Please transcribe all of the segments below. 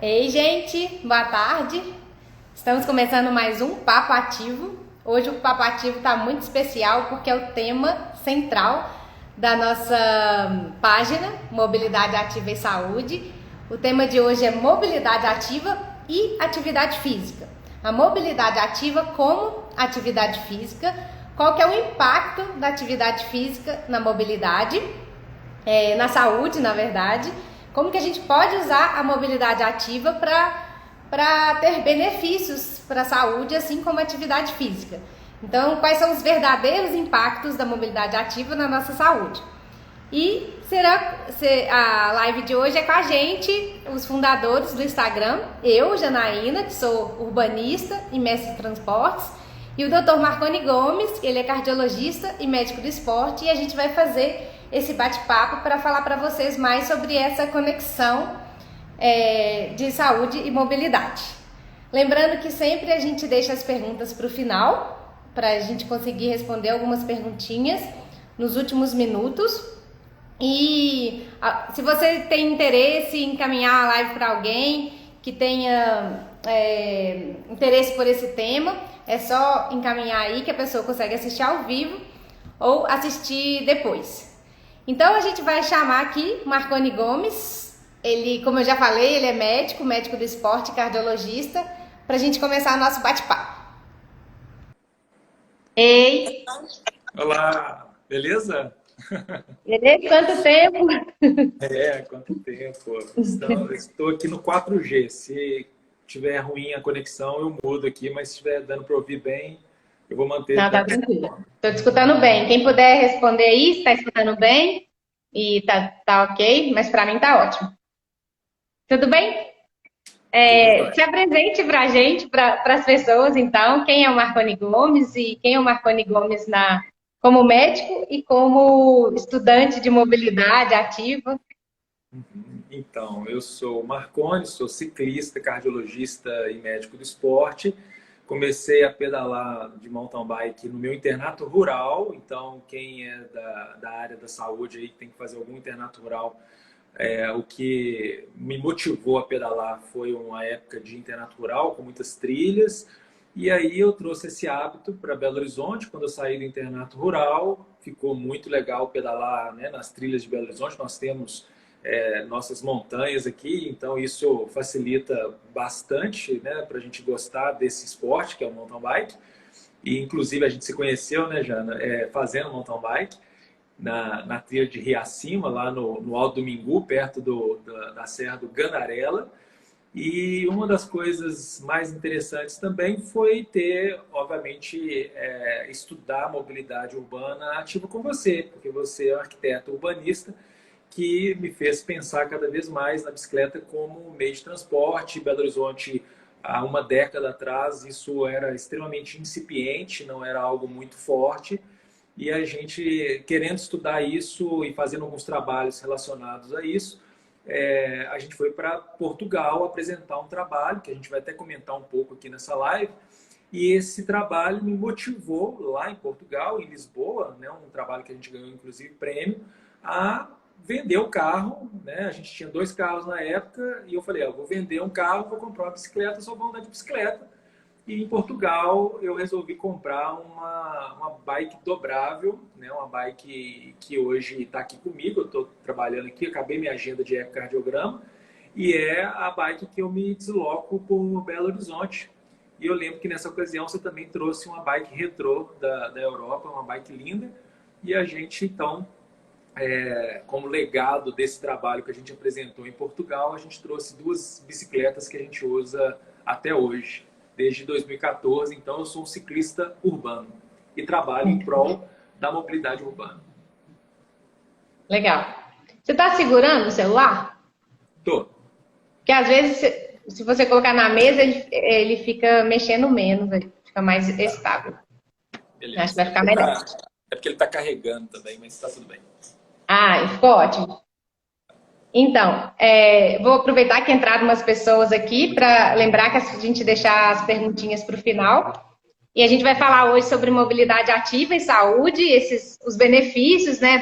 Ei, gente, boa tarde. Estamos começando mais um Papo Ativo. Hoje o Papo Ativo está muito especial porque é o tema central da nossa página Mobilidade Ativa e Saúde. O tema de hoje é mobilidade ativa e atividade física. A mobilidade ativa como atividade física, qual que é o impacto da atividade física na mobilidade, na saúde, na verdade. Como que a gente pode usar a mobilidade ativa para ter benefícios para a saúde, assim como a atividade física. Então, quais são os verdadeiros impactos da mobilidade ativa na nossa saúde? E a live de hoje é com a gente, os fundadores do Instagram, eu, Janaína, que sou urbanista e mestre de transportes, e o Dr. Marconi Gomes, que ele é cardiologista e médico do esporte, e a gente vai fazer esse bate-papo para falar para vocês mais sobre essa conexão de saúde e mobilidade. Lembrando que sempre a gente deixa as perguntas para o final, para a gente conseguir responder algumas perguntinhas nos últimos minutos. E se você tem interesse em encaminhar a live para alguém que tenha interesse por esse tema, é só encaminhar aí que a pessoa consegue assistir ao vivo ou assistir depois. Então a gente vai chamar aqui Marconi Gomes. Ele, como eu já falei, ele é médico do esporte, cardiologista, para a gente começar o nosso bate-papo. Ei! Olá, beleza? Beleza? Quanto tempo? Quanto tempo. Estou aqui no 4G. Se tiver ruim a conexão, eu mudo aqui, mas se estiver dando para ouvir bem, eu vou manter. Não, tá tranquilo. Estou te escutando bem. Quem puder responder aí, se está escutando bem e tá ok, mas para mim tá ótimo. Tudo bem? Se apresente para a gente, para as pessoas, então, quem é o Marconi Gomes e quem é o Marconi Gomes como médico e como estudante de mobilidade ativa. Então, eu sou o Marconi, sou ciclista, cardiologista e médico do esporte. Comecei a pedalar de mountain bike no meu internato rural. Então, quem é da área da saúde aí tem que fazer algum internato rural. O que me motivou a pedalar foi uma época de internato rural com muitas trilhas. E aí eu trouxe esse hábito para Belo Horizonte quando eu saí do internato rural. Ficou muito legal pedalar, né, nas trilhas de Belo Horizonte. Nós temos nossas montanhas aqui, então isso facilita bastante, né, para a gente gostar desse esporte que é o mountain bike. E inclusive a gente se conheceu, né, Jana, fazendo mountain bike na trilha de Riacima, lá no Alto do Mingu, perto da Serra do Gandarela. E uma das coisas mais interessantes também foi ter, obviamente, estudar a mobilidade urbana ativa com você, porque você é um arquiteto urbanista que me fez pensar cada vez mais na bicicleta como meio de transporte. Belo Horizonte, há uma década atrás, isso era extremamente incipiente, não era algo muito forte. E a gente, querendo estudar isso e fazendo alguns trabalhos relacionados a isso, a gente foi para Portugal apresentar um trabalho, que a gente vai até comentar um pouco aqui nessa live. E esse trabalho me motivou lá em Portugal, em Lisboa, né, um trabalho que a gente ganhou, inclusive, prêmio, a vender o carro, né? A gente tinha 2 carros na época e eu falei, vou vender um carro, vou comprar uma bicicleta, só vou andar de bicicleta. E em Portugal eu resolvi comprar uma bike dobrável, né? Uma bike que hoje está aqui comigo, eu estou trabalhando aqui, acabei minha agenda de ecocardiograma, e é a bike que eu me desloco por Belo Horizonte. E eu lembro que nessa ocasião você também trouxe uma bike retrô da Europa, uma bike linda, e a gente então, como legado desse trabalho que a gente apresentou em Portugal, a gente trouxe 2 bicicletas que a gente usa até hoje, desde 2014. Então eu sou um ciclista urbano e trabalho em prol da mobilidade urbana. Legal. Você está segurando o celular? Tô. Porque às vezes, se você colocar na mesa, ele fica mexendo menos, ele fica mais estável. Beleza. Acho que vai ficar melhor. É porque ele está carregando também, mas está tudo bem. Ficou ótimo. Então, vou aproveitar que entraram umas pessoas aqui para lembrar que a gente deixar as perguntinhas para o final. E a gente vai falar hoje sobre mobilidade ativa e saúde, os benefícios, né,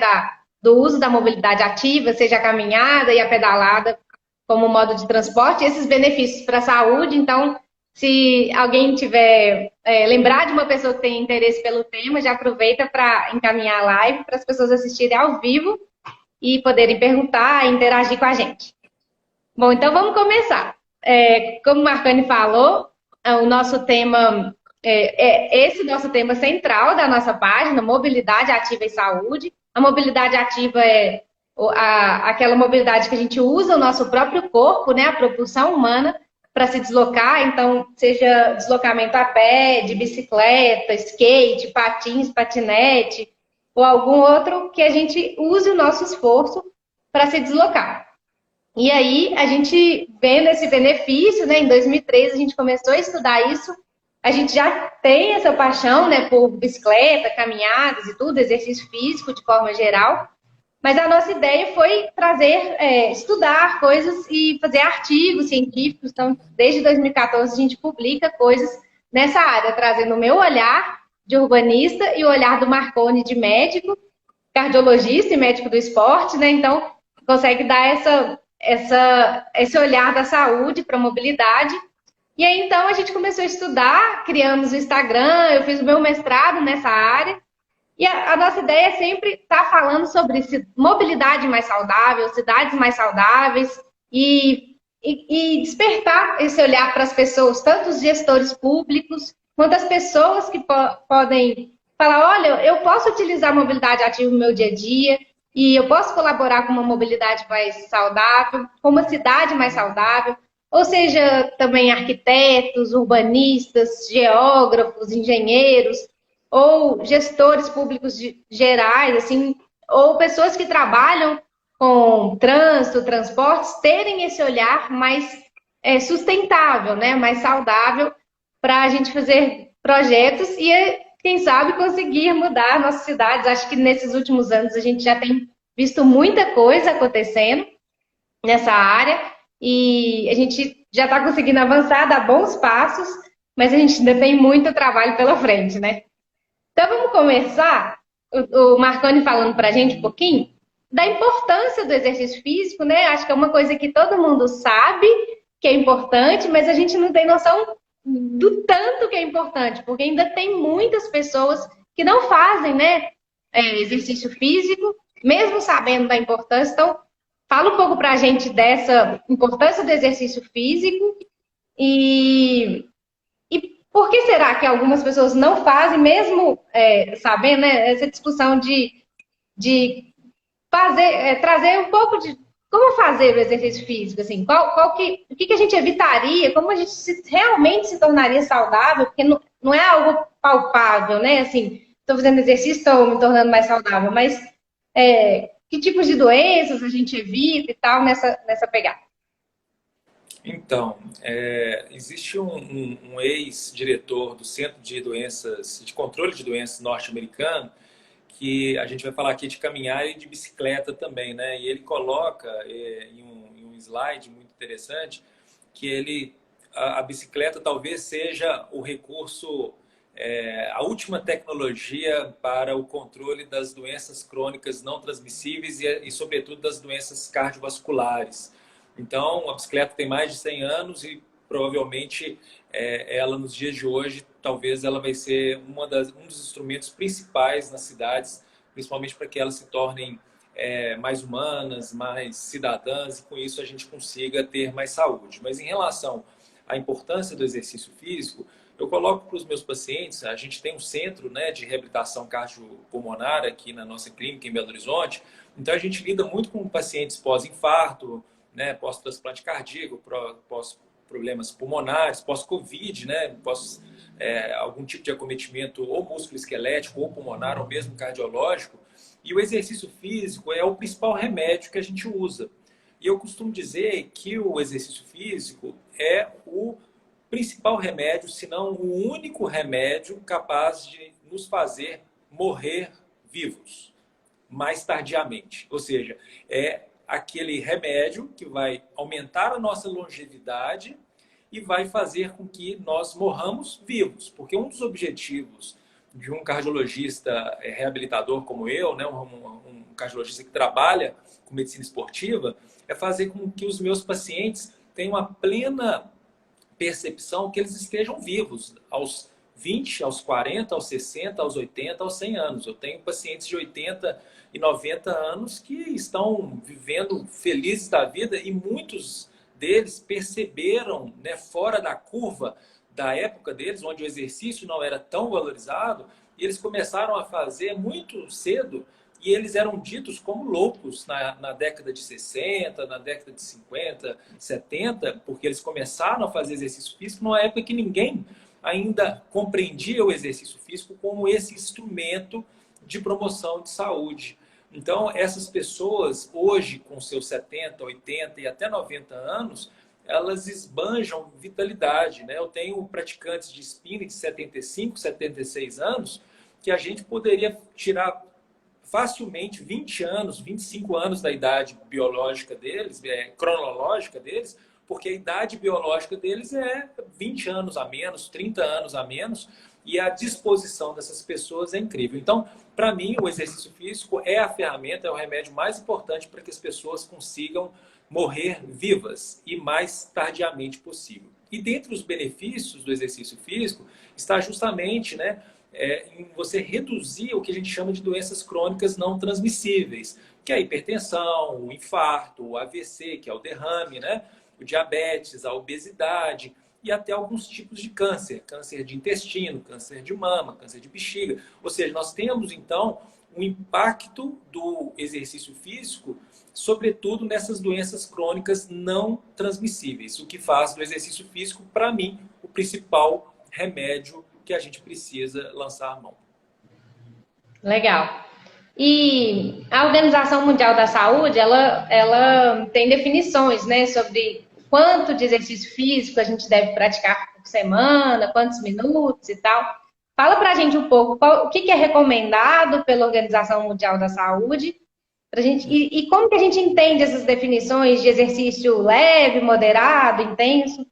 do uso da mobilidade ativa, seja a caminhada e a pedalada, como modo de transporte, esses benefícios para a saúde. Então, se alguém tiver, lembrar de uma pessoa que tem interesse pelo tema, já aproveita para encaminhar a live para as pessoas assistirem ao vivo e poderem perguntar e interagir com a gente. Bom, então vamos começar. Como o Marconi falou, o nosso tema esse nosso tema central da nossa página, mobilidade ativa e saúde. A mobilidade ativa é aquela mobilidade que a gente usa o nosso próprio corpo, né, a propulsão humana, para se deslocar, então, seja deslocamento a pé, de bicicleta, skate, patins, patinete, ou algum outro que a gente use o nosso esforço para se deslocar. E aí, a gente vendo esse benefício, né, em 2013 a gente começou a estudar isso, a gente já tem essa paixão, né, por bicicleta, caminhadas e tudo, exercício físico de forma geral, mas a nossa ideia foi trazer, estudar coisas e fazer artigos científicos. Então, desde 2014, a gente publica coisas nessa área, trazendo o meu olhar de urbanista e o olhar do Marconi de médico, cardiologista e médico do esporte, né? Então, consegue dar esse olhar da saúde para a mobilidade. E aí, então, a gente começou a estudar, criamos o Instagram, eu fiz o meu mestrado nessa área. E a nossa ideia é sempre estar falando sobre mobilidade mais saudável, cidades mais saudáveis e despertar esse olhar para as pessoas, tanto os gestores públicos, quanto as pessoas que podem falar, olha, eu posso utilizar a mobilidade ativa no meu dia a dia e eu posso colaborar com uma mobilidade mais saudável, com uma cidade mais saudável, ou seja, também arquitetos, urbanistas, geógrafos, engenheiros, ou gestores públicos gerais, assim, ou pessoas que trabalham com trânsito, transportes, terem esse olhar mais sustentável, né, mais saudável, para a gente fazer projetos e, quem sabe, conseguir mudar nossas cidades. Acho que nesses últimos anos a gente já tem visto muita coisa acontecendo nessa área e a gente já está conseguindo avançar, dar bons passos, mas a gente ainda tem muito trabalho pela frente, né? Então, vamos começar, o Marconi falando para a gente um pouquinho da importância do exercício físico, né? Acho que é uma coisa que todo mundo sabe que é importante, mas a gente não tem noção do tanto que é importante, porque ainda tem muitas pessoas que não fazem, né, exercício físico, mesmo sabendo da importância. Então, fala um pouco para a gente dessa importância do exercício físico e por que será que algumas pessoas não fazem, mesmo sabendo, né, essa discussão de fazer, trazer um pouco de como fazer o exercício físico, assim, o que a gente evitaria, como a gente realmente se tornaria saudável, porque não é algo palpável, né, assim, estou fazendo exercício, estou me tornando mais saudável, mas que tipos de doenças a gente evita e tal nessa pegada? Então, existe um ex-diretor do Centro de Controle de Doenças norte-americano, que a gente vai falar aqui de caminhar e de bicicleta também, né? E ele coloca em um slide muito interessante que a bicicleta talvez seja o recurso, a última tecnologia para o controle das doenças crônicas não transmissíveis e sobretudo, das doenças cardiovasculares. Então, a bicicleta tem mais de 100 anos e provavelmente ela, nos dias de hoje, talvez ela vai ser um dos instrumentos principais nas cidades, principalmente para que elas se tornem mais humanas, mais cidadãs, e com isso a gente consiga ter mais saúde. Mas em relação à importância do exercício físico, eu coloco para os meus pacientes, a gente tem um centro, né, de reabilitação cardiopulmonar aqui na nossa clínica em Belo Horizonte, então a gente lida muito com pacientes pós-infarto, né, pós-transplante cardíaco, pós-problemas pulmonares, pós-Covid, né, algum tipo de acometimento ou músculo-esquelético, ou pulmonar, ou mesmo cardiológico. E o exercício físico é o principal remédio que a gente usa. E eu costumo dizer que o exercício físico é o principal remédio, se não o único remédio capaz de nos fazer morrer vivos mais tardiamente. Ou seja, é aquele remédio que vai aumentar a nossa longevidade e vai fazer com que nós morramos vivos. Porque um dos objetivos de um cardiologista reabilitador como eu, né, um cardiologista que trabalha com medicina esportiva, é fazer com que os meus pacientes tenham uma plena percepção que eles estejam vivos aos 20, aos 40, aos 60, aos 80, aos 100 anos. Eu tenho pacientes de 80 e 90 anos que estão vivendo felizes da vida e muitos deles perceberam, né, fora da curva da época deles, onde o exercício não era tão valorizado, e eles começaram a fazer muito cedo e eles eram ditos como loucos na década de 60, na década de 50, 70, porque eles começaram a fazer exercício físico numa época que ninguém ainda compreendia o exercício físico como esse instrumento de promoção de saúde. Então, essas pessoas, hoje, com seus 70, 80 e até 90 anos, elas esbanjam vitalidade, né? Eu tenho praticantes de spinning de 75, 76 anos, que a gente poderia tirar facilmente 20 anos, 25 anos da idade biológica deles, cronológica deles, porque a idade biológica deles é 20 anos a menos, 30 anos a menos, e a disposição dessas pessoas é incrível. Então, para mim, o exercício físico é a ferramenta, é o remédio mais importante para que as pessoas consigam morrer vivas e mais tardiamente possível. E dentre os benefícios do exercício físico está justamente, né, em você reduzir o que a gente chama de doenças crônicas não transmissíveis, que é a hipertensão, o infarto, o AVC, que é o derrame, né, o diabetes, a obesidade e até alguns tipos de câncer, câncer de intestino, câncer de mama, câncer de bexiga. Ou seja, nós temos então um impacto do exercício físico, sobretudo nessas doenças crônicas não transmissíveis, o que faz do exercício físico, para mim, o principal remédio que a gente precisa lançar a mão. Legal. E a Organização Mundial da Saúde, ela tem definições, né, sobre quanto de exercício físico a gente deve praticar por semana, quantos minutos e tal. Fala pra gente um pouco o que é recomendado pela Organização Mundial da Saúde pra gente, e como que a gente entende essas definições de exercício leve, moderado, intenso.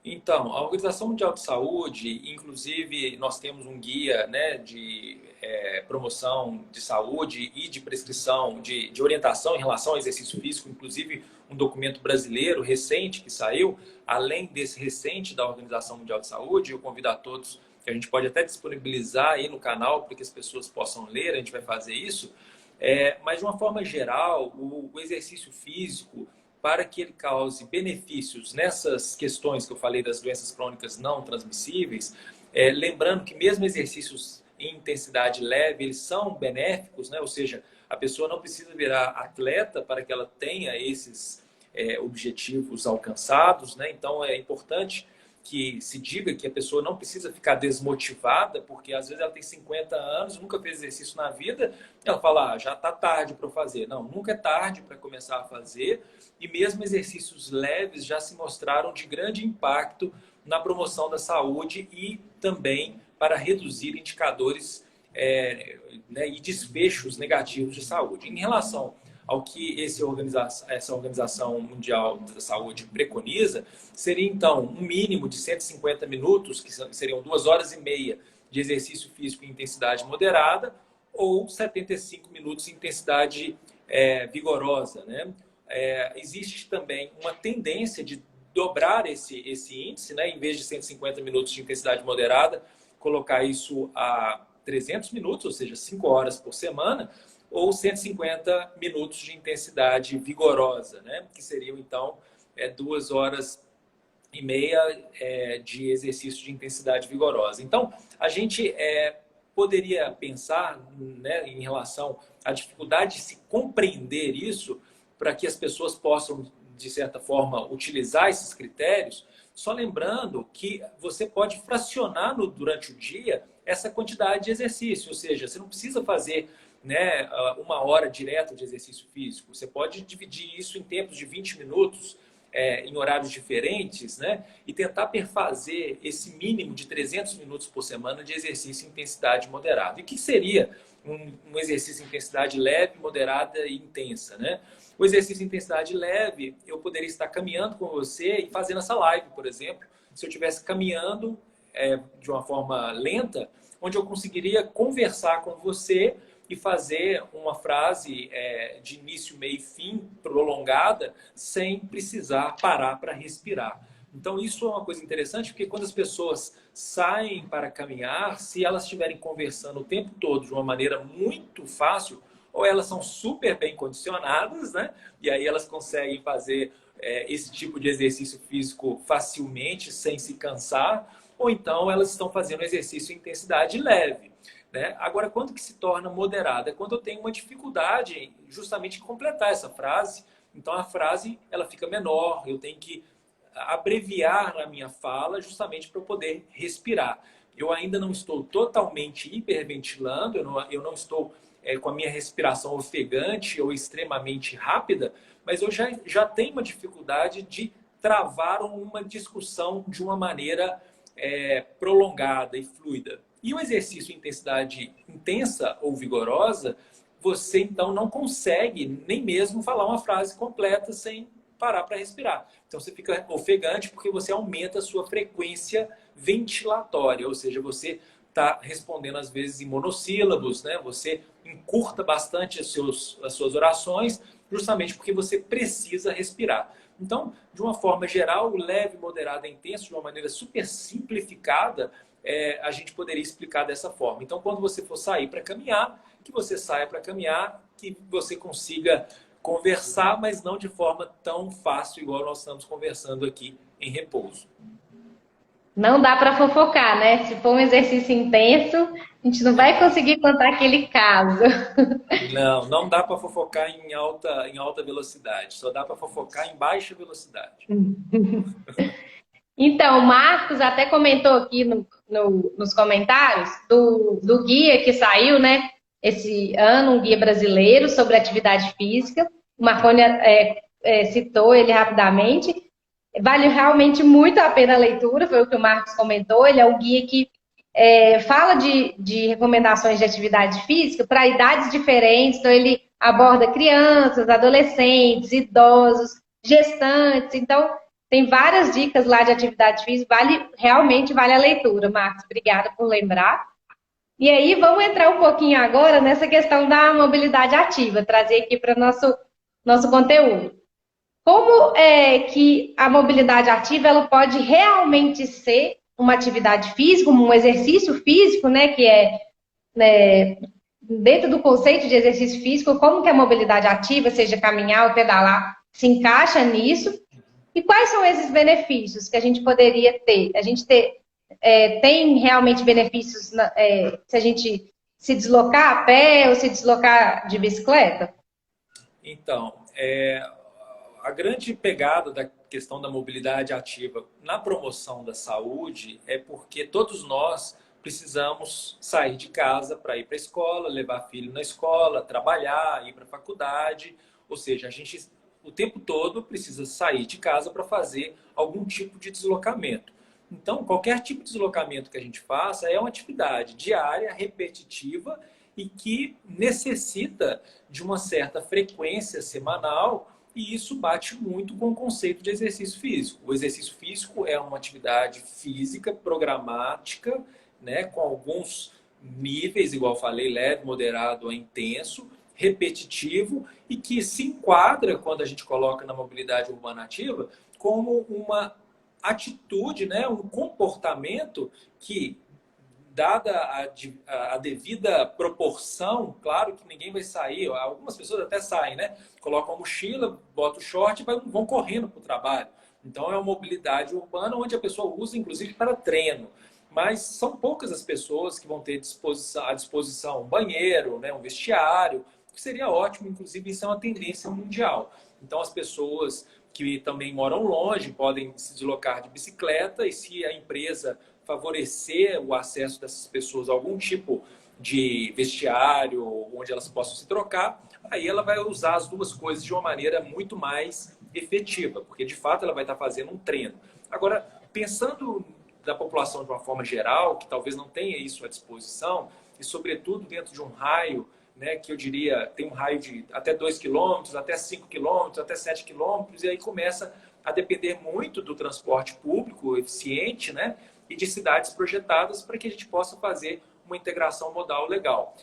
Então, a Organização Mundial de Saúde, inclusive, nós temos um guia, né, de promoção de saúde e de prescrição, de orientação em relação ao exercício físico, inclusive um documento brasileiro recente que saiu, além desse recente da Organização Mundial de Saúde. Eu convido a todos, que a gente pode até disponibilizar aí no canal para que as pessoas possam ler, a gente vai fazer isso. Mas, de uma forma geral, o exercício físico, para que ele cause benefícios nessas questões que eu falei das doenças crônicas não transmissíveis, lembrando que mesmo exercícios em intensidade leve, eles são benéficos, né? Ou seja, a pessoa não precisa virar atleta para que ela tenha esses objetivos alcançados, né? Então, é importante que se diga que a pessoa não precisa ficar desmotivada, porque às vezes ela tem 50 anos, nunca fez exercício na vida, ela fala, já está tarde para fazer. Não, nunca é tarde para começar a fazer, e mesmo exercícios leves já se mostraram de grande impacto na promoção da saúde e também para reduzir indicadores né, e desfechos negativos de saúde. Em relação ao que essa Organização Mundial da Saúde preconiza, seria então um mínimo de 150 minutos, que seriam 2 horas e meia de exercício físico em intensidade moderada, ou 75 minutos em intensidade vigorosa, né? Existe também uma tendência de dobrar esse índice, né? Em vez de 150 minutos de intensidade moderada, colocar isso a 300 minutos, ou seja, 5 horas por semana, ou 150 minutos de intensidade vigorosa, né? Que seriam, então, 2 horas e meia de exercício de intensidade vigorosa. Então, a gente poderia pensar, né, em relação à dificuldade de se compreender isso, para que as pessoas possam, de certa forma, utilizar esses critérios, só lembrando que você pode fracionar durante o dia essa quantidade de exercício, ou seja, você não precisa fazer, né, 1 hora direto de exercício físico. Você pode dividir isso em tempos de 20 minutos, em horários diferentes, né, e tentar perfazer esse mínimo de 300 minutos por semana de exercício em intensidade moderada. E o que seria um exercício em intensidade leve, moderada e intensa, né? O exercício em intensidade leve, eu poderia estar caminhando com você e fazendo essa live, por exemplo, se eu estivesse caminhando de uma forma lenta, onde eu conseguiria conversar com você e fazer uma frase de início, meio e fim prolongada sem precisar parar para respirar. Então, isso é uma coisa interessante, porque quando as pessoas saem para caminhar, se elas estiverem conversando o tempo todo de uma maneira muito fácil, ou elas são super bem condicionadas, né? E aí elas conseguem fazer esse tipo de exercício físico facilmente, sem se cansar, ou então elas estão fazendo exercício em intensidade leve. Né? Agora, quando que se torna moderada? É quando eu tenho uma dificuldade justamente em completar essa frase. Então, a frase ela fica menor, eu tenho que abreviar a minha fala justamente para eu poder respirar. Eu ainda não estou totalmente hiperventilando, eu não estou com a minha respiração ofegante ou extremamente rápida, mas eu já tenho uma dificuldade de travar uma discussão de uma maneira prolongada e fluida. E o exercício em intensidade intensa ou vigorosa, você então não consegue nem mesmo falar uma frase completa sem parar para respirar. Então você fica ofegante porque você aumenta a sua frequência ventilatória, ou seja, você está respondendo às vezes em monossílabos, né? Você encurta bastante as suas orações, justamente porque você precisa respirar. Então, de uma forma geral, leve, moderada e intenso, de uma maneira super simplificada, a gente poderia explicar dessa forma. Então, quando você for sair para caminhar, que você saia para caminhar, que você consiga conversar, mas não de forma tão fácil, igual nós estamos conversando aqui em repouso. Não dá para fofocar, né? Se for um exercício intenso, a gente não vai conseguir contar aquele caso. Não dá para fofocar em alta velocidade, só dá para fofocar em baixa velocidade. Então, o Marcos até comentou aqui nos comentários do guia que saiu, né? Esse ano, um guia brasileiro sobre atividade física. O Marconi citou ele rapidamente. Vale realmente muito a pena a leitura, foi o que o Marcos comentou. Ele é um guia que fala de recomendações de atividade física para idades diferentes. Então, ele aborda crianças, adolescentes, idosos, gestantes. Então, tem várias dicas lá de atividade física. Realmente vale a leitura, Marcos. Obrigada por lembrar. E aí, vamos entrar um pouquinho agora nessa questão da mobilidade ativa, trazer aqui para o nosso conteúdo. Como é que a mobilidade ativa ela pode realmente ser uma atividade física, um exercício físico, né, que né, dentro do conceito de exercício físico, como que a mobilidade ativa, seja caminhar ou pedalar, se encaixa nisso? E quais são esses benefícios que a gente poderia ter? A gente tem realmente benefícios se a gente se deslocar a pé ou se deslocar de bicicleta? Então, a grande pegada da questão da mobilidade ativa na promoção da saúde é porque todos nós precisamos sair de casa para ir para a escola, levar filho na escola, trabalhar, ir para a faculdade. Ou seja, a gente o tempo todo precisa sair de casa para fazer algum tipo de deslocamento. Então, qualquer tipo de deslocamento que a gente faça é uma atividade diária, repetitiva e que necessita de uma certa frequência semanal. E isso bate muito com o conceito de exercício físico. O exercício físico é uma atividade física, programática, né, com alguns níveis, igual eu falei, leve, moderado ou intenso, repetitivo e que se enquadra, quando a gente coloca na mobilidade urbana ativa, como uma atitude, né, um comportamento que, dada a devida proporção, claro que ninguém vai sair, algumas pessoas até saem, né? Colocam a mochila, botam o short e vão correndo para o trabalho. Então é uma mobilidade urbana onde a pessoa usa inclusive para treino. Mas são poucas as pessoas que vão ter à disposição um banheiro, né? Um vestiário, que seria ótimo, inclusive isso é uma tendência mundial. Então as pessoas que também moram longe podem se deslocar de bicicleta e se a empresa favorecer o acesso dessas pessoas a algum tipo de vestiário onde elas possam se trocar, aí ela vai usar as duas coisas de uma maneira muito mais efetiva, porque de fato ela vai estar fazendo um treino. Agora, pensando da população de uma forma geral, que talvez não tenha isso à disposição, e sobretudo dentro de um raio, né, que eu diria, tem um raio de até 2 km, até 5 km, até 7 km, e aí começa a depender muito do transporte público eficiente, né, e de cidades projetadas para que a gente possa fazer uma integração modal legal.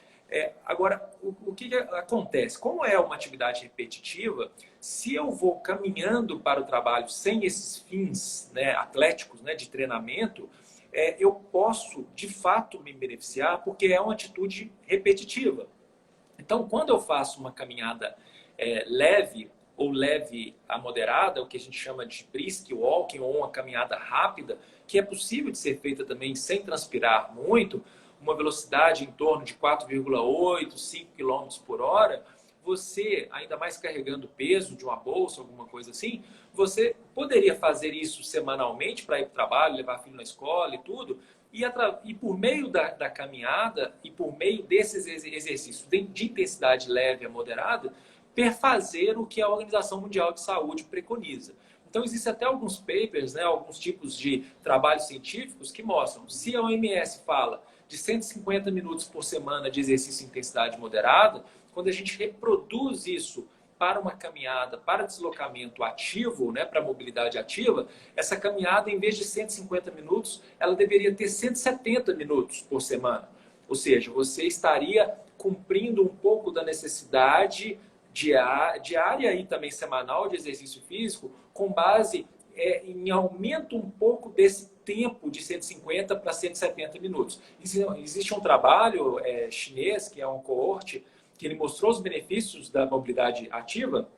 Agora, o que acontece? Como é uma atividade repetitiva, se eu vou caminhando para o trabalho sem esses fins, né, atléticos, né, de treinamento, eu posso, de fato, me beneficiar porque é uma atitude repetitiva. Então, quando eu faço uma caminhada leve ou leve a moderada, o que a gente chama de brisk walking ou uma caminhada rápida, que é possível de ser feita também sem transpirar muito, uma velocidade em torno de 4,8, 5 km por hora, você, ainda mais carregando peso de uma bolsa, alguma coisa assim, você poderia fazer isso semanalmente para ir para o trabalho, levar filho na escola e tudo, e por meio da caminhada e por meio desses exercícios de intensidade leve a moderada, perfazer o que a Organização Mundial de Saúde preconiza. Então, existem até alguns papers, né, alguns tipos de trabalhos científicos que mostram, se a OMS fala de 150 minutos por semana de exercício de intensidade moderada, quando a gente reproduz isso para uma caminhada, para deslocamento ativo, né, para mobilidade ativa, essa caminhada, em vez de 150 minutos, ela deveria ter 170 minutos por semana. Ou seja, você estaria cumprindo um pouco da necessidade diária e também semanal de exercício físico, com base em aumento um pouco desse tempo de 150 para 170 minutos. Existe um trabalho chinês, que é um coorte, que ele mostrou os benefícios da mobilidade ativa,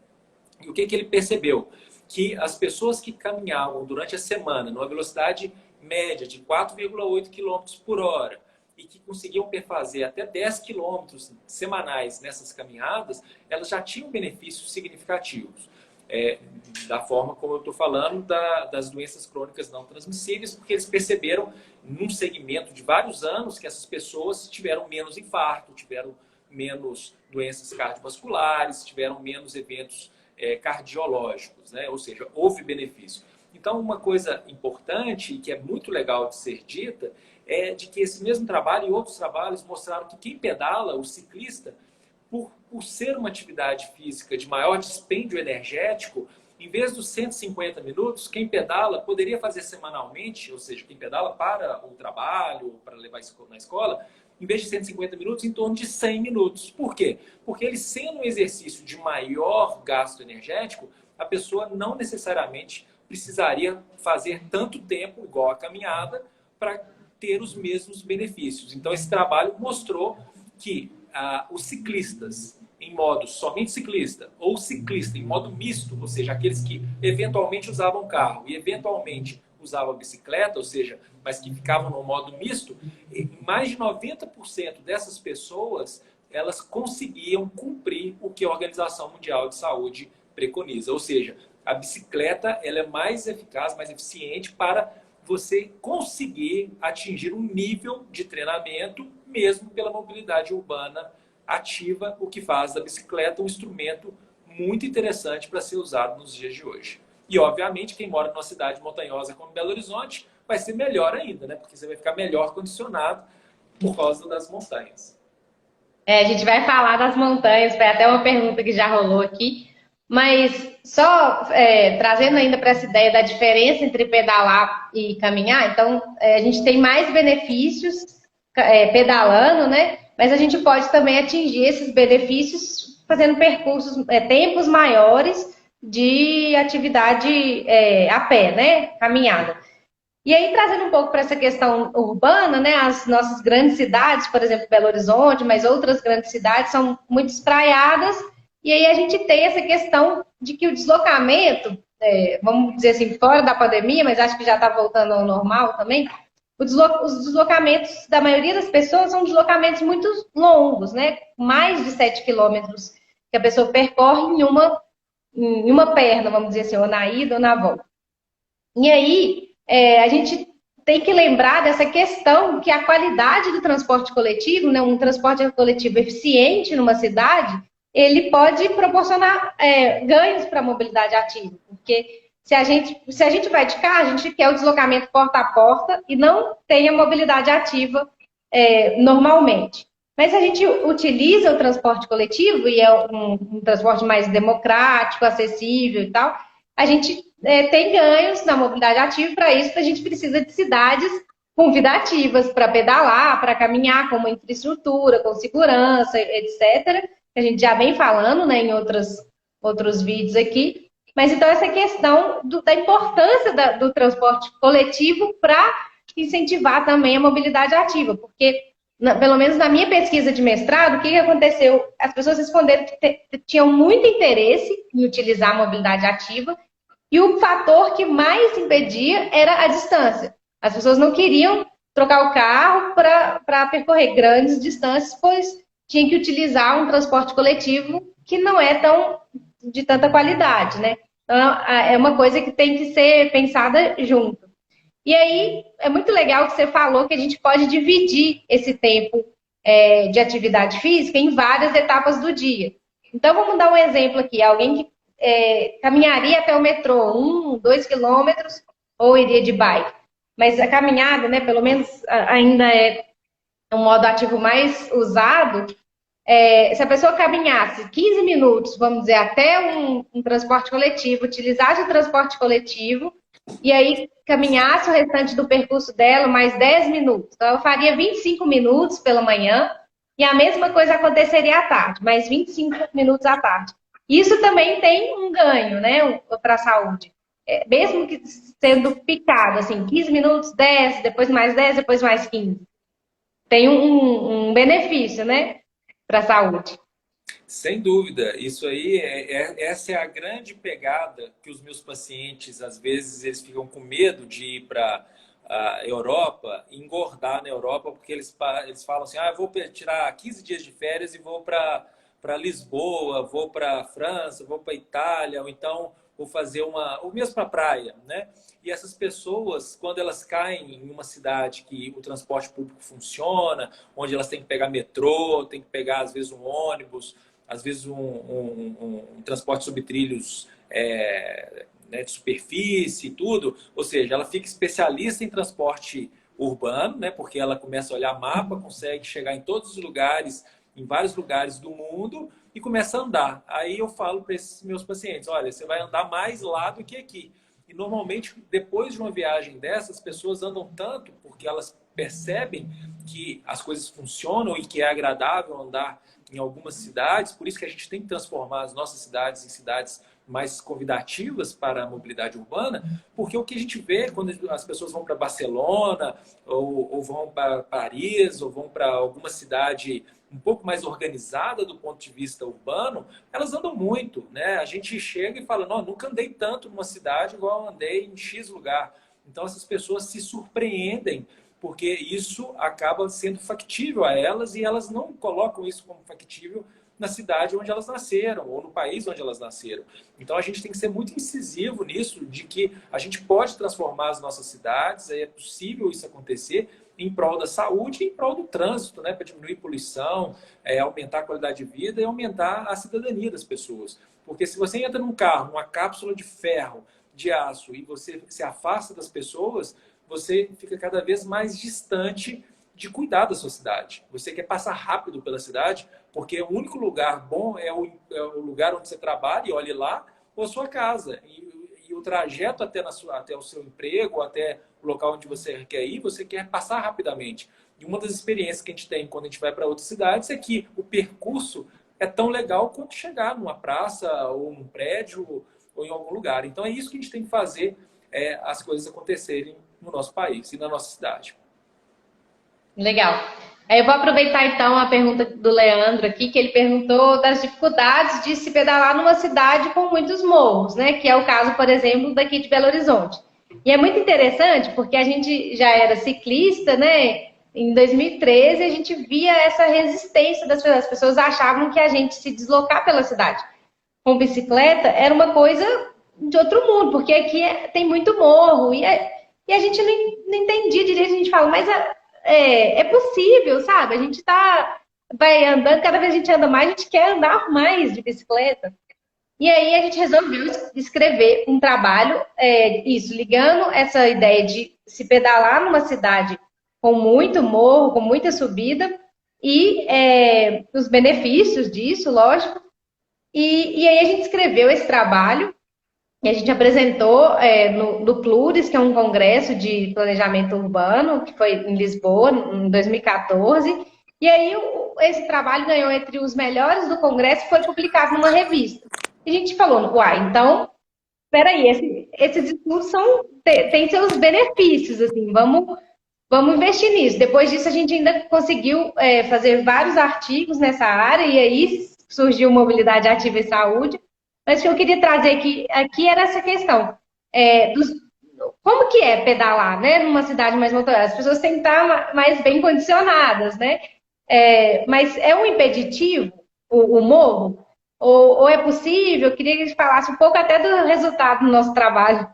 e o que ele percebeu? Que as pessoas que caminhavam durante a semana numa velocidade média de 4,8 km por hora e que conseguiam perfazer até 10 km semanais nessas caminhadas, elas já tinham benefícios significativos. Da forma como eu estou falando das doenças crônicas não transmissíveis, porque eles perceberam, num segmento de vários anos, que essas pessoas tiveram menos infarto, tiveram menos doenças cardiovasculares, tiveram menos eventos cardiológicos, né? Ou seja, houve benefício. Então, uma coisa importante e que é muito legal de ser dita é de que esse mesmo trabalho e outros trabalhos mostraram que quem pedala, o ciclista, por ser uma atividade física de maior dispêndio energético, em vez dos 150 minutos, quem pedala poderia fazer semanalmente, ou seja, quem pedala para o trabalho, para levar na escola, em vez de 150 minutos, em torno de 100 minutos. Por quê? Porque ele sendo um exercício de maior gasto energético, a pessoa não necessariamente precisaria fazer tanto tempo, igual a caminhada, para ter os mesmos benefícios. Então, esse trabalho mostrou que os ciclistas em modo somente ciclista ou ciclista em modo misto, ou seja, aqueles que eventualmente usavam carro e eventualmente usavam bicicleta, ou seja, mas que ficavam no modo misto, mais de 90% dessas pessoas, elas conseguiam cumprir o que a Organização Mundial de Saúde preconiza. Ou seja, a bicicleta ela é mais eficaz, mais eficiente para você conseguir atingir um nível de treinamento mesmo pela mobilidade urbana ativa, o que faz da bicicleta um instrumento muito interessante para ser usado nos dias de hoje. E, obviamente, quem mora numa cidade montanhosa como Belo Horizonte vai ser melhor ainda, né? Porque você vai ficar melhor condicionado por causa das montanhas. A gente vai falar das montanhas, foi até uma pergunta que já rolou aqui, mas só trazendo ainda para essa ideia da diferença entre pedalar e caminhar, então a gente tem mais benefícios pedalando, né? Mas a gente pode também atingir esses benefícios fazendo percursos, tempos maiores de atividade a pé, né? Caminhada. E aí, trazendo um pouco para essa questão urbana, né? As nossas grandes cidades, por exemplo, Belo Horizonte, mas outras grandes cidades são muito espraiadas, e aí a gente tem essa questão de que o deslocamento, vamos dizer assim, fora da pandemia, mas acho que já está voltando ao normal também, os deslocamentos da maioria das pessoas são deslocamentos muito longos, né? Mais de 7 quilômetros que a pessoa percorre em uma perna, vamos dizer assim, ou na ida ou na volta. E aí, a gente tem que lembrar dessa questão que a qualidade do transporte coletivo, né, um transporte coletivo eficiente numa cidade, ele pode proporcionar ganhos para a mobilidade ativa. Porque se a gente vai de carro, a gente quer o deslocamento porta a porta e não tem a mobilidade ativa normalmente. Mas se a gente utiliza o transporte coletivo, e é um transporte mais democrático, acessível e tal, a gente tem ganhos na mobilidade ativa. Para isso, a gente precisa de cidades convidativas para pedalar, para caminhar, com uma infraestrutura, com segurança, etc. A gente já vem falando, né, em outros vídeos aqui. Mas então essa questão da importância do transporte coletivo para incentivar também a mobilidade ativa, porque pelo menos na minha pesquisa de mestrado, o que aconteceu? As pessoas responderam que tinham muito interesse em utilizar a mobilidade ativa e o fator que mais impedia era a distância. As pessoas não queriam trocar o carro para percorrer grandes distâncias, pois tinha que utilizar um transporte coletivo que não é de tanta qualidade, né? Então, é uma coisa que tem que ser pensada junto. E aí, é muito legal que você falou que a gente pode dividir esse tempo de atividade física em várias etapas do dia. Então, vamos dar um exemplo aqui. Alguém que caminharia até o metrô, 2 quilômetros, ou iria de bike. Mas a caminhada, né, pelo menos ainda é um modo ativo mais usado. Se a pessoa caminhasse 15 minutos, vamos dizer, até um transporte coletivo, utilizasse o transporte coletivo, e aí caminhasse o restante do percurso dela mais 10 minutos. Então, ela faria 25 minutos pela manhã, e a mesma coisa aconteceria à tarde, mais 25 minutos à tarde. Isso também tem um ganho, né, para a saúde. Mesmo que sendo picado, assim, 15 minutos, 10, depois mais 10, depois mais 15. Tem um benefício, né, para a saúde. Sem dúvida, isso aí, essa é a grande pegada que os meus pacientes, às vezes, eles ficam com medo de ir para a Europa, engordar na Europa, porque eles falam assim, eu vou tirar 15 dias de férias e vou para Lisboa, vou para França, vou para Itália, ou então vou fazer ou mesmo para a praia, né? E essas pessoas, quando elas caem em uma cidade que o transporte público funciona, onde elas têm que pegar metrô, têm que pegar, às vezes, um ônibus, às vezes um transporte sobre trilhos né, de superfície e tudo, ou seja, ela fica especialista em transporte urbano, né, porque ela começa a olhar mapa, consegue chegar em todos os lugares, em vários lugares do mundo e começa a andar. Aí eu falo para esses meus pacientes, olha, você vai andar mais lá do que aqui. E normalmente, depois de uma viagem dessas, as pessoas andam tanto porque elas percebem que as coisas funcionam e que é agradável andar em algumas cidades, por isso que a gente tem que transformar as nossas cidades em cidades mais convidativas para a mobilidade urbana, porque o que a gente vê quando as pessoas vão para Barcelona, ou vão para Paris, ou vão para alguma cidade um pouco mais organizada do ponto de vista urbano, elas andam muito, né? A gente chega e fala, não, nunca andei tanto numa cidade igual eu andei em X lugar. Então essas pessoas se surpreendem porque isso acaba sendo factível a elas e elas não colocam isso como factível na cidade onde elas nasceram ou no país onde elas nasceram. Então a gente tem que ser muito incisivo nisso, de que a gente pode transformar as nossas cidades, é possível isso acontecer em prol da saúde e em prol do trânsito, né, para diminuir poluição, aumentar a qualidade de vida e aumentar a cidadania das pessoas. Porque se você entra num carro, uma cápsula de ferro, de aço, e você se afasta das pessoas, você fica cada vez mais distante de cuidar da sua cidade. Você quer passar rápido pela cidade, porque o único lugar bom é o lugar onde você trabalha, e olhe lá, ou a sua casa. E o trajeto até o seu emprego, até o local onde você quer ir, você quer passar rapidamente. E uma das experiências que a gente tem quando a gente vai para outras cidades é que o percurso é tão legal quanto chegar numa praça, ou num prédio, ou em algum lugar. Então é isso que a gente tem que fazer as coisas acontecerem no nosso país e na nossa cidade. Legal. Aí eu vou aproveitar então a pergunta do Leandro aqui, que ele perguntou das dificuldades de se pedalar numa cidade com muitos morros, né? Que é o caso, por exemplo, daqui de Belo Horizonte. E é muito interessante porque a gente já era ciclista, né? Em 2013 a gente via essa resistência das pessoas. As pessoas achavam que a gente se deslocar pela cidade com bicicleta era uma coisa de outro mundo, porque aqui tem muito morro e a gente não entendia direito, a gente fala, mas é possível, sabe? A gente vai andando, cada vez a gente anda mais, a gente quer andar mais de bicicleta. E aí a gente resolveu escrever um trabalho, ligando essa ideia de se pedalar numa cidade com muito morro, com muita subida, e os benefícios disso, lógico. E aí a gente escreveu esse trabalho, E a gente apresentou no Plures, que é um congresso de planejamento urbano, que foi em Lisboa, em 2014. E aí esse trabalho ganhou entre os melhores do congresso e foi publicado numa revista. E a gente falou, uai, então, peraí, esses estudos têm seus benefícios, assim, vamos investir nisso. Depois disso, a gente ainda conseguiu fazer vários artigos nessa área, e aí surgiu Mobilidade Ativa e Saúde. Mas o que eu queria trazer aqui era essa questão. Como que é pedalar, né, numa cidade mais motorada? As pessoas têm que estar mais bem condicionadas, né? Mas é um impeditivo o morro? Ou é possível? Eu queria que a gente falasse um pouco até do resultado do nosso trabalho.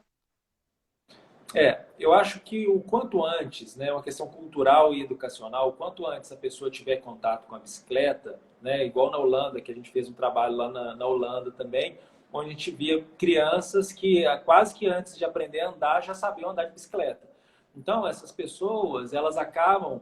Eu acho que o quanto antes, né, uma questão cultural e educacional, o quanto antes a pessoa tiver contato com a bicicleta, né, igual na Holanda, que a gente fez um trabalho lá na Holanda também, onde a gente via crianças que quase que antes de aprender a andar já sabiam andar de bicicleta. Então, essas pessoas, elas acabam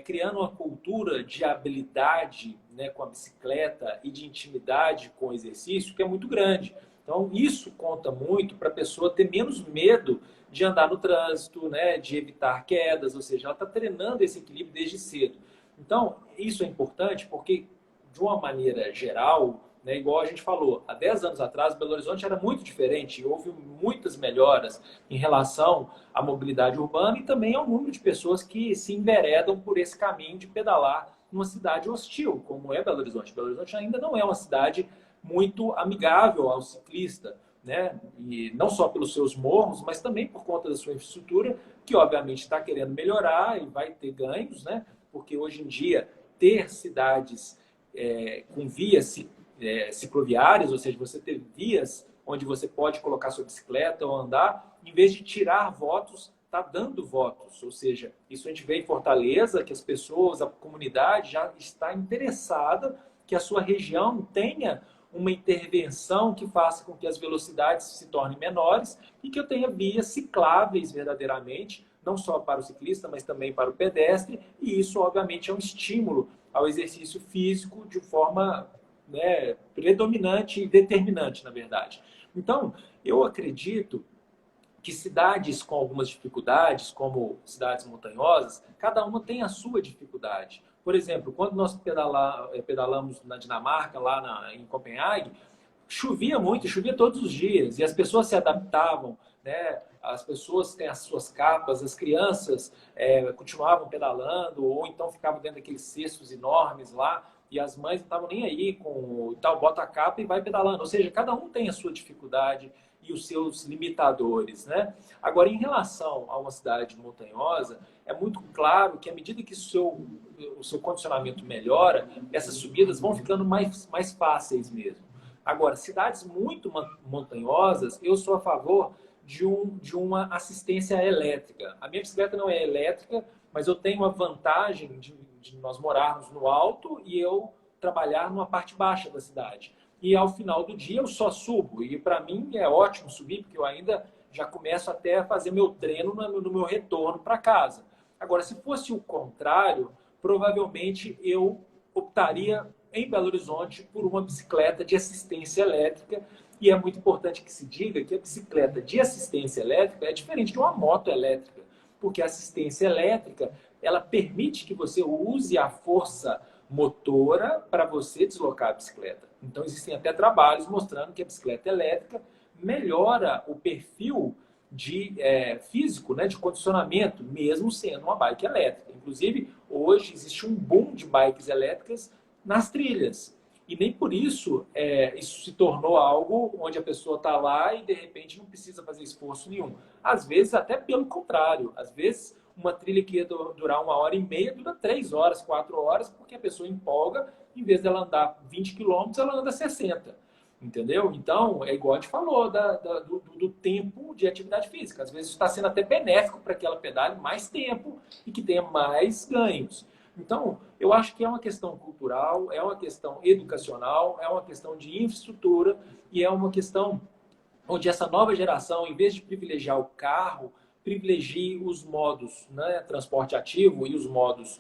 criando uma cultura de habilidade, né, com a bicicleta e de intimidade com o exercício que é muito grande. Então, isso conta muito para a pessoa ter menos medo de andar no trânsito, né, de evitar quedas, ou seja, ela está treinando esse equilíbrio desde cedo. Então, isso é importante porque, de uma maneira geral, né, igual a gente falou, há 10 anos atrás, Belo Horizonte era muito diferente e houve muitas melhoras em relação à mobilidade urbana e também ao número de pessoas que se enveredam por esse caminho de pedalar numa cidade hostil, como é Belo Horizonte. Belo Horizonte ainda não é uma cidade muito amigável ao ciclista, né? E não só pelos seus morros, mas também por conta da sua infraestrutura, que obviamente está querendo melhorar e vai ter ganhos, né? Porque hoje em dia ter cidades com vias cicloviárias, ou seja, você ter vias onde você pode colocar sua bicicleta ou andar, em vez de tirar votos, está dando votos. Ou seja, isso a gente vê em Fortaleza, que as pessoas, a comunidade já está interessada que a sua região tenha uma intervenção que faça com que as velocidades se tornem menores e que eu tenha vias cicláveis verdadeiramente, não só para o ciclista, mas também para o pedestre, e isso, obviamente, é um estímulo ao exercício físico de forma, né, predominante e determinante, na verdade. Então, eu acredito que cidades com algumas dificuldades, como cidades montanhosas, cada uma tem a sua dificuldade. Por exemplo, quando nós pedalamos na Dinamarca, em Copenhague, chovia muito, chovia todos os dias, e as pessoas se adaptavam, né? As pessoas têm as suas capas, as crianças continuavam pedalando, ou então ficavam dentro daqueles cestos enormes lá, e as mães não estavam nem aí com o tal, bota a capa e vai pedalando. Ou seja, cada um tem a sua dificuldade e os seus limitadores, né? Agora, em relação a uma cidade montanhosa, é muito claro que à medida que o seu condicionamento melhora, essas subidas vão ficando mais fáceis mesmo. Agora, cidades muito montanhosas, eu sou a favor de uma assistência elétrica. A minha bicicleta não é elétrica, mas eu tenho a vantagem de nós morarmos no alto e eu trabalhar numa parte baixa da cidade. E ao final do dia eu só subo. E para mim é ótimo subir, porque eu ainda já começo até a fazer meu treino no meu retorno para casa. Agora, se fosse o contrário, provavelmente eu optaria em Belo Horizonte por uma bicicleta de assistência elétrica. E é muito importante que se diga que a bicicleta de assistência elétrica é diferente de uma moto elétrica, porque a assistência elétrica ela permite que você use a força motora para você deslocar a bicicleta. Então, existem até trabalhos mostrando que a bicicleta elétrica melhora o perfil físico, né, de condicionamento, mesmo sendo uma bike elétrica. Inclusive, hoje existe um boom de bikes elétricas nas trilhas. E nem por isso isso se tornou algo onde a pessoa está lá e, de repente, não precisa fazer esforço nenhum. Às vezes, até pelo contrário. Às vezes, uma trilha que ia durar 1h30 dura 3 horas, 4 horas, porque a pessoa empolga, em vez dela andar 20 quilômetros, ela anda 60. Entendeu? Então, é igual a gente falou do tempo de atividade física. Às vezes, está sendo até benéfico para que ela pedale mais tempo e que tenha mais ganhos. Então, eu acho que é uma questão cultural, é uma questão educacional, é uma questão de infraestrutura e é uma questão onde essa nova geração, em vez de privilegiar o carro, privilegie os modos, né, transporte ativo e os modos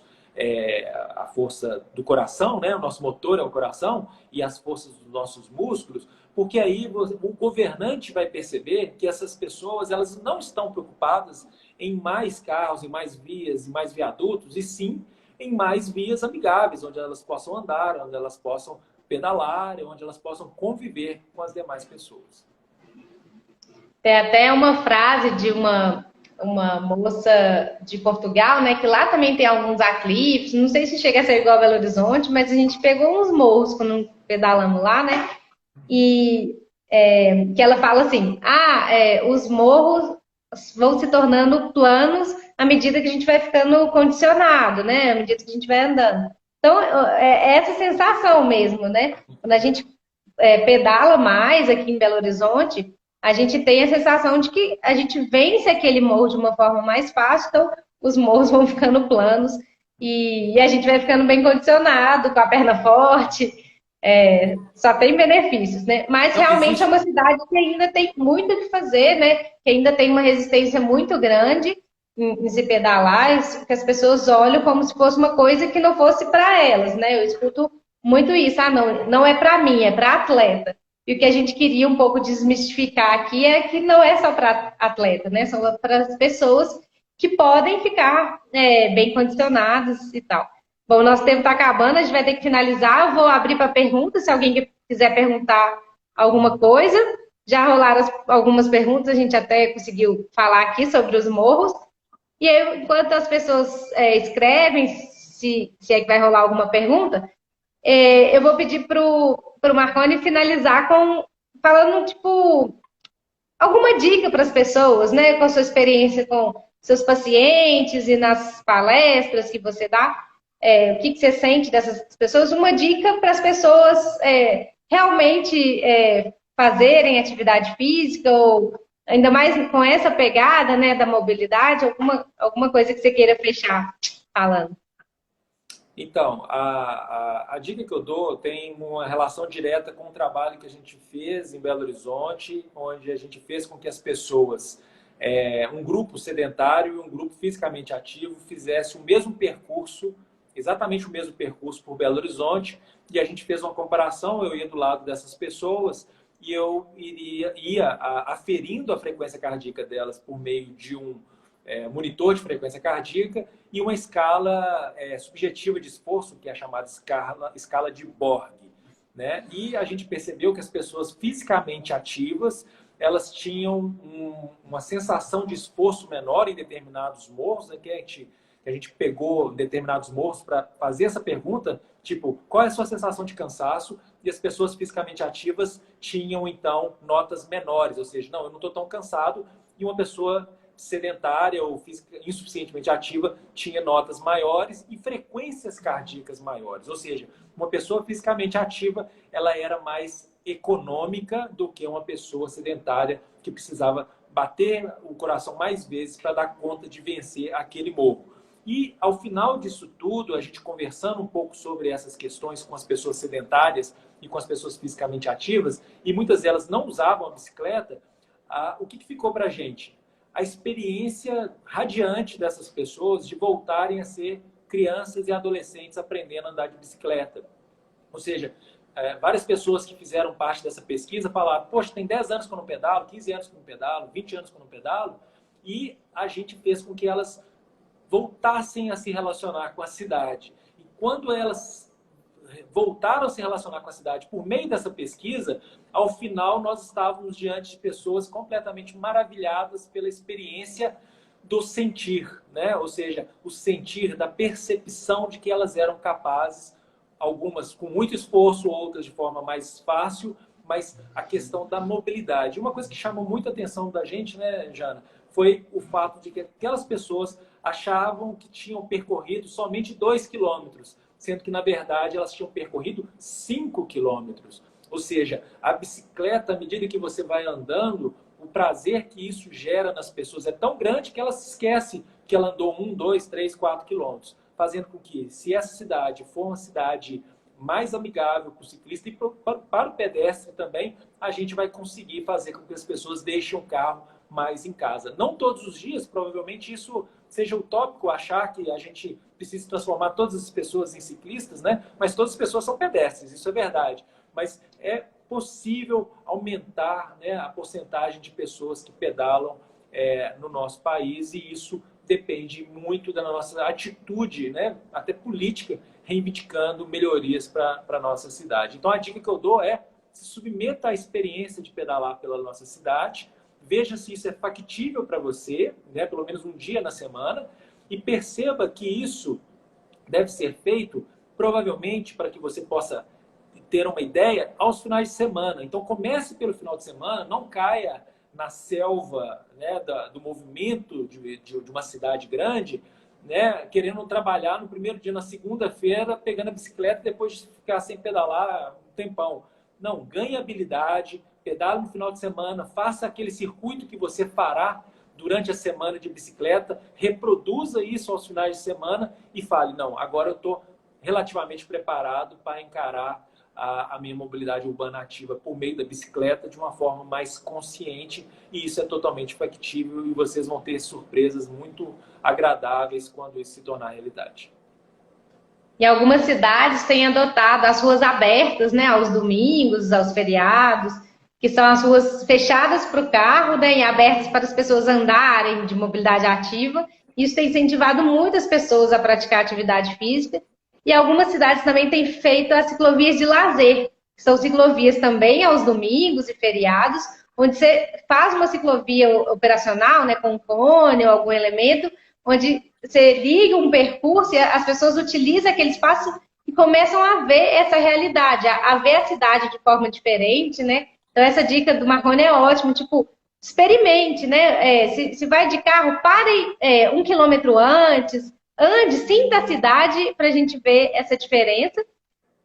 a força do coração, né, o nosso motor é o coração e as forças dos nossos músculos, porque aí o governante vai perceber que essas pessoas elas não estão preocupadas em mais carros, em mais vias, em mais viadutos, e sim em mais vias amigáveis, onde elas possam andar, onde elas possam pedalar, onde elas possam conviver com as demais pessoas. Tem até uma frase de uma moça de Portugal, né? Que lá também tem alguns aclifes. Não sei se chega a ser igual a Belo Horizonte, mas a gente pegou uns morros quando pedalamos lá, né? E que ela fala assim: os morros vão se tornando planos à medida que a gente vai ficando condicionado, né? À medida que a gente vai andando. Então, é essa sensação mesmo, né? Quando a gente pedala mais aqui em Belo Horizonte, a gente tem a sensação de que a gente vence aquele morro de uma forma mais fácil, então os morros vão ficando planos e a gente vai ficando bem condicionado, com a perna forte, só tem benefícios, né? Mas Não, realmente é existe. uma cidade que ainda tem muito o que fazer, né? Que ainda tem uma resistência muito grande em se pedalar, que as pessoas olham como se fosse uma coisa que não fosse para elas, né? Eu escuto muito isso, não é para mim, é para atleta. E o que a gente queria um pouco desmistificar aqui é que não é só para atleta, né? São para as pessoas que podem ficar bem condicionadas e tal. Bom, nosso tempo está acabando, a gente vai ter que finalizar. Eu vou abrir para perguntas, se alguém quiser perguntar alguma coisa. Já rolaram algumas perguntas, a gente até conseguiu falar aqui sobre os morros. E aí, enquanto as pessoas escrevem, se é que vai rolar alguma pergunta, eu vou pedir pro Marconi finalizar falando, tipo, alguma dica para as pessoas, né? Com a sua experiência com seus pacientes e nas palestras que você dá. O que você sente dessas pessoas? Uma dica para as pessoas realmente fazerem atividade física ou ainda mais com essa pegada, né, da mobilidade, alguma coisa que você queira fechar falando. Então, a dica que eu dou tem uma relação direta com o trabalho que a gente fez em Belo Horizonte, onde a gente fez com que as pessoas, um grupo sedentário e um grupo fisicamente ativo, fizesse o mesmo percurso, exatamente o mesmo percurso por Belo Horizonte, e a gente fez uma comparação, eu ia do lado dessas pessoas e eu ia aferindo a frequência cardíaca delas por meio de um monitor de frequência cardíaca e uma escala subjetiva de esforço, que é a chamada escala de Borg, né? E a gente percebeu que as pessoas fisicamente ativas, elas tinham uma sensação de esforço menor em determinados morros, né? Que a gente pegou determinados morros para fazer essa pergunta, tipo, qual é a sua sensação de cansaço? E as pessoas fisicamente ativas tinham, então, notas menores, ou seja, não, eu não estou tão cansado, e uma pessoa sedentária ou física insuficientemente ativa tinha notas maiores e frequências cardíacas maiores. Ou seja, uma pessoa fisicamente ativa ela era mais econômica do que uma pessoa sedentária que precisava bater o coração mais vezes para dar conta de vencer aquele morro. E ao final disso tudo, a gente conversando um pouco sobre essas questões com as pessoas sedentárias e com as pessoas fisicamente ativas, e muitas delas não usavam a bicicleta, o que ficou para a gente? A experiência radiante dessas pessoas de voltarem a ser crianças e adolescentes aprendendo a andar de bicicleta. Ou seja, várias pessoas que fizeram parte dessa pesquisa falaram, poxa, tem 10 anos que eu não pedalo, 15 anos que eu não pedalo, 20 anos que eu não pedalo, e a gente fez com que elas voltassem a se relacionar com a cidade. E quando elas voltaram a se relacionar com a cidade por meio dessa pesquisa, ao final nós estávamos diante de pessoas completamente maravilhadas pela experiência do sentir, né? Ou seja, o sentir da percepção de que elas eram capazes, algumas com muito esforço, outras de forma mais fácil, mas a questão da mobilidade. Uma coisa que chamou muita atenção da gente, né, Jana, foi o fato de que aquelas pessoas achavam que tinham percorrido somente 2 quilômetros, sendo que, na verdade, elas tinham percorrido 5 quilômetros. Ou seja, a bicicleta, à medida que você vai andando, o prazer que isso gera nas pessoas é tão grande que ela se esquece que ela andou 1, 2, 3, 4 quilômetros, fazendo com que, se essa cidade for uma cidade mais amigável para o ciclista e para o pedestre também, a gente vai conseguir fazer com que as pessoas deixem o carro mais em casa. Não todos os dias, provavelmente isso seja utópico achar que a gente precisa transformar todas as pessoas em ciclistas, né? Mas todas as pessoas são pedestres, isso é verdade. Mas é possível aumentar, né, a porcentagem de pessoas que pedalam no nosso país, e isso depende muito da nossa atitude, né, até política, reivindicando melhorias para a nossa cidade. Então, a dica que eu dou é: se submeta à experiência de pedalar pela nossa cidade, veja se isso é factível para você, né, pelo menos um dia na semana, e perceba que isso deve ser feito, provavelmente, para que você possa ter uma ideia, aos finais de semana. Então, comece pelo final de semana, não caia na selva, né, do movimento de uma cidade grande, né, querendo trabalhar no primeiro dia, na segunda-feira, pegando a bicicleta e depois ficar sem pedalar um tempão. Não, ganhe habilidade, pedale no final de semana, faça aquele circuito que você fará durante a semana de bicicleta, reproduza isso aos finais de semana e fale: não, agora eu estou relativamente preparado para encarar a minha mobilidade urbana ativa por meio da bicicleta de uma forma mais consciente, e isso é totalmente factível, e vocês vão ter surpresas muito agradáveis quando isso se tornar realidade. E algumas cidades têm adotado as ruas abertas, né, aos domingos, aos feriados, que são as ruas fechadas para o carro, né, e abertas para as pessoas andarem de mobilidade ativa. Isso tem incentivado muitas pessoas a praticar atividade física. E algumas cidades também têm feito as ciclovias de lazer, que são ciclovias também aos domingos e feriados, onde você faz uma ciclovia operacional, né, com um cone ou algum elemento, onde você liga um percurso e as pessoas utilizam aquele espaço e começam a ver essa realidade, a ver a cidade de forma diferente, né? Então, essa dica do Marrone é ótima, tipo, experimente, né? Se vai de carro, pare 1 quilômetro antes, ande, sinta a cidade para a gente ver essa diferença.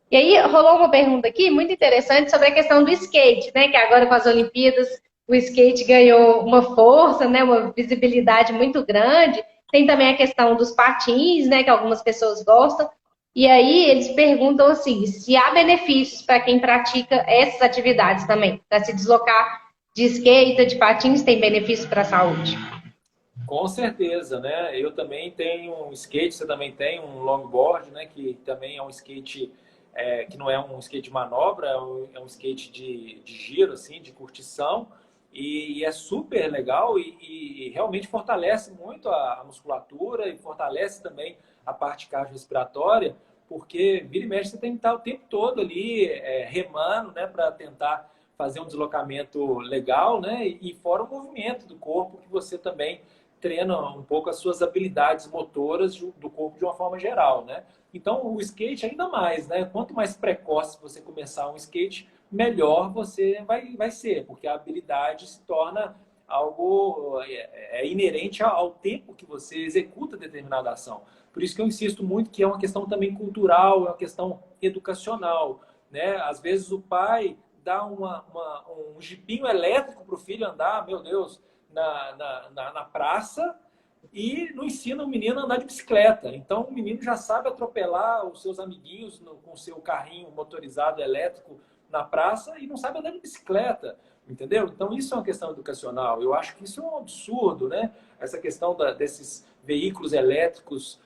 E aí rolou uma pergunta aqui muito interessante sobre a questão do skate, né? Que agora com as Olimpíadas o skate ganhou uma força, né? Uma visibilidade muito grande. Tem também a questão dos patins, né? Que algumas pessoas gostam. E aí eles perguntam assim, se há benefícios para quem pratica essas atividades também, para se deslocar de skate, de patins, tem benefícios para a saúde? Com certeza, né? Eu também tenho um skate, você também tem um longboard, né? Que também é um skate que não é um skate de manobra, é um skate de giro, assim, de curtição, e é super legal e realmente fortalece muito a musculatura e fortalece também a parte cardiorrespiratória, porque vira e mexe você tem que estar o tempo todo ali remando, né? Para tentar fazer um deslocamento legal, né? E fora o movimento do corpo que você também treina um pouco as suas habilidades motoras do corpo de uma forma geral, né? Então, o skate ainda mais, né? Quanto mais precoce você começar um skate, melhor você vai ser, porque a habilidade se torna algo inerente ao tempo que você executa determinada ação. Por isso que eu insisto muito que é uma questão também cultural, é uma questão educacional, né? Às vezes o pai dá um jipinho elétrico para o filho andar, meu Deus, na praça, e não ensina o menino a andar de bicicleta. Então o menino já sabe atropelar os seus amiguinhos com o seu carrinho motorizado elétrico na praça e não sabe andar de bicicleta, entendeu? Então isso é uma questão educacional. Eu acho que isso é um absurdo, né? Essa questão desses veículos elétricos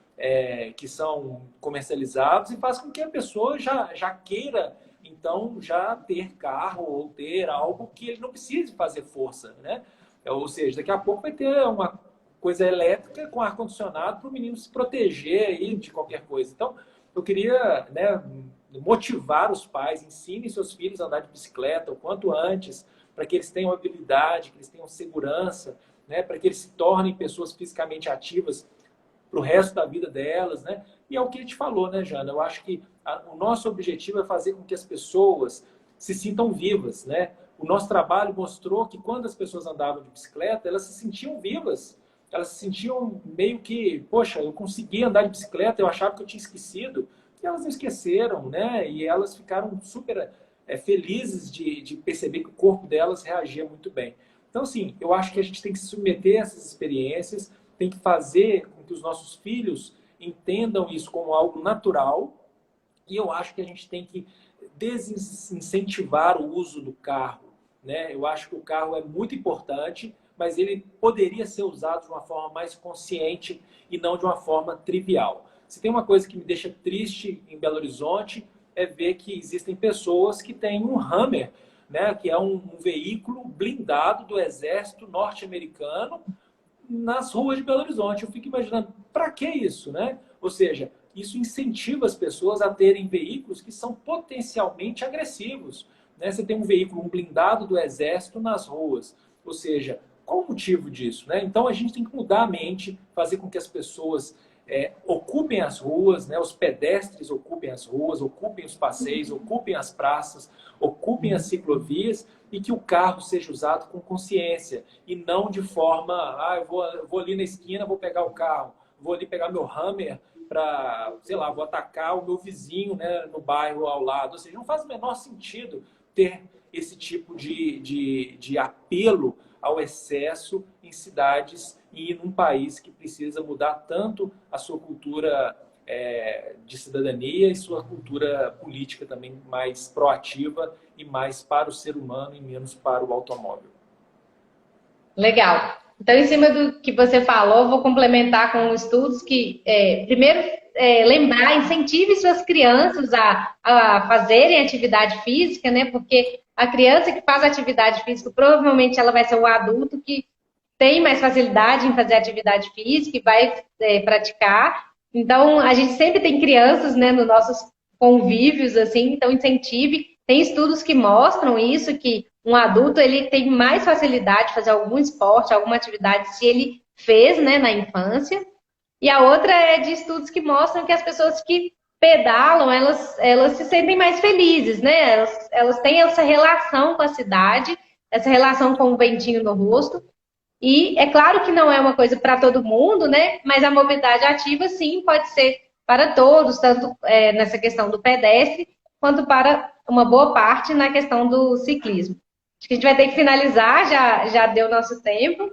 que são comercializados, e faz com que a pessoa já queira, então, já ter carro ou ter algo que ele não precise fazer força, né? Ou seja, daqui a pouco vai ter uma coisa elétrica com ar-condicionado para o menino se proteger aí de qualquer coisa. Então, eu queria, né, motivar os pais, ensinem seus filhos a andar de bicicleta o quanto antes, para que eles tenham habilidade, que eles tenham segurança, né, para que eles se tornem pessoas fisicamente ativas para o resto da vida delas, né? E é o que a gente falou, né, Jana? Eu acho que o nosso objetivo é fazer com que as pessoas se sintam vivas, né? O nosso trabalho mostrou que quando as pessoas andavam de bicicleta, elas se sentiam vivas. Elas se sentiam meio que, poxa, eu consegui andar de bicicleta, eu achava que eu tinha esquecido. E elas não esqueceram, né? E elas ficaram super felizes de perceber que o corpo delas reagia muito bem. Então, assim, eu acho que a gente tem que se submeter a essas experiências, tem que fazer com que os nossos filhos entendam isso como algo natural, e eu acho que a gente tem que desincentivar o uso do carro, né? Eu acho que o carro é muito importante, mas ele poderia ser usado de uma forma mais consciente e não de uma forma trivial. Se tem uma coisa que me deixa triste em Belo Horizonte, é ver que existem pessoas que têm um Hammer, né, que é um veículo blindado do exército norte-americano nas ruas de Belo Horizonte. Eu fico imaginando, para que isso, né? Ou seja, isso incentiva as pessoas a terem veículos que são potencialmente agressivos, né? Você tem um veículo, um blindado do exército nas ruas. Ou seja, qual o motivo disso, né? Então a gente tem que mudar a mente, fazer com que as pessoas ocupem as ruas, né? Os pedestres ocupem as ruas, ocupem os passeios, ocupem as praças, ocupem as ciclovias, e que o carro seja usado com consciência e não de forma, eu vou ali na esquina, vou pegar o carro, vou ali pegar meu Hammer para, sei lá, vou atacar o meu vizinho, né, no bairro ao lado. Ou seja, não faz o menor sentido ter esse tipo de apelo ao excesso em cidades e num país que precisa mudar tanto a sua cultura de cidadania e sua cultura política também mais proativa e mais para o ser humano e menos para o automóvel. Legal. Então, em cima do que você falou, vou complementar com estudos que, primeiro, lembrar, incentive suas crianças a fazerem atividade física, né? Porque a criança que faz atividade física, provavelmente ela vai ser um adulto que tem mais facilidade em fazer atividade física e vai praticar. Então, a gente sempre tem crianças, né, nos nossos convívios, assim, então incentive. Tem estudos que mostram isso, que um adulto ele tem mais facilidade de fazer algum esporte, alguma atividade, se ele fez, né, na infância. E a outra é de estudos que mostram que as pessoas que pedalam, elas se sentem mais felizes, né? Elas têm essa relação com a cidade, essa relação com o ventinho no rosto. E é claro que não é uma coisa para todo mundo, né? Mas a mobilidade ativa, sim, pode ser para todos, tanto nessa questão do pedestre, quanto para uma boa parte na questão do ciclismo. Acho que a gente vai ter que finalizar, já deu nosso tempo.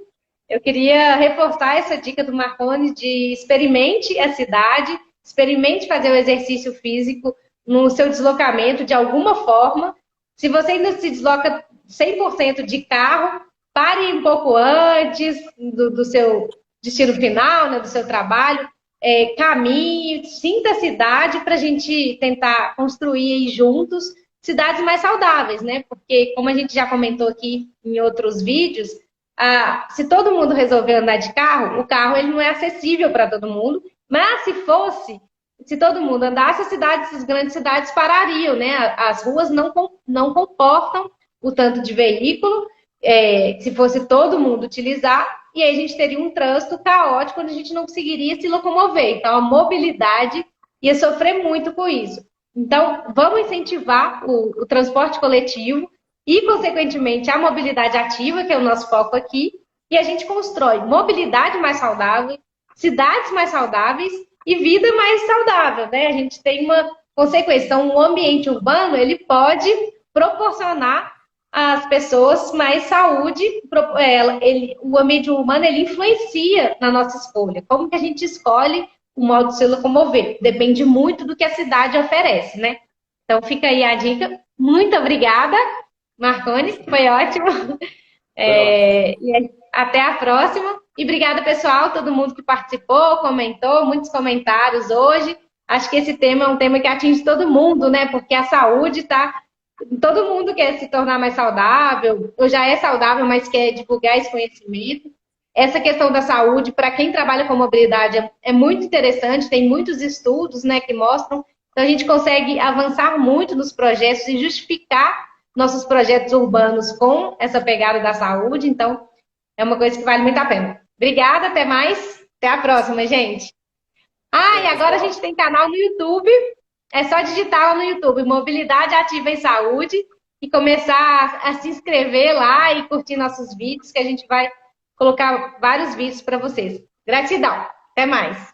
Eu queria reforçar essa dica do Marconi de experimente a cidade, experimente fazer o exercício físico no seu deslocamento de alguma forma. Se você ainda se desloca 100% de carro, pare um pouco antes do seu destino final, né, do seu trabalho, caminhe, sinta a cidade para a gente tentar construir aí juntos cidades mais saudáveis, né? Porque, como a gente já comentou aqui em outros vídeos, se todo mundo resolver andar de carro, o carro ele não é acessível para todo mundo, mas se todo mundo andasse, as grandes cidades parariam, né? As ruas não comportam o tanto de veículo, se fosse todo mundo utilizar, e aí a gente teria um trânsito caótico onde a gente não conseguiria se locomover. Então, a mobilidade ia sofrer muito com isso. Então, vamos incentivar o transporte coletivo e, consequentemente, a mobilidade ativa, que é o nosso foco aqui, e a gente constrói mobilidade mais saudável, cidades mais saudáveis e vida mais saudável, né? A gente tem uma consequência. Então, o ambiente urbano, ele pode proporcionar às pessoas mais saúde. O ambiente urbano, ele influencia na nossa escolha. Como que a gente escolhe o modo de se locomover? Depende muito do que a cidade oferece, né? Então, fica aí a dica. Muito obrigada, Marconi, foi ótimo. E até a próxima. E obrigada, pessoal, todo mundo que participou, comentou, muitos comentários hoje. Acho que esse tema é um tema que atinge todo mundo, né? Porque a saúde está... Todo mundo quer se tornar mais saudável, ou já é saudável, mas quer divulgar esse conhecimento. Essa questão da saúde, para quem trabalha com mobilidade, é muito interessante, tem muitos estudos, né, que mostram. Então, a gente consegue avançar muito nos projetos e justificar nossos projetos urbanos com essa pegada da saúde. Então, é uma coisa que vale muito a pena. Obrigada, até mais. Até a próxima, gente. E agora a gente tem canal no YouTube. É só digitar lá no YouTube, Mobilidade Ativa em Saúde, e começar a se inscrever lá e curtir nossos vídeos, que a gente vai colocar vários vídeos para vocês. Gratidão. Até mais.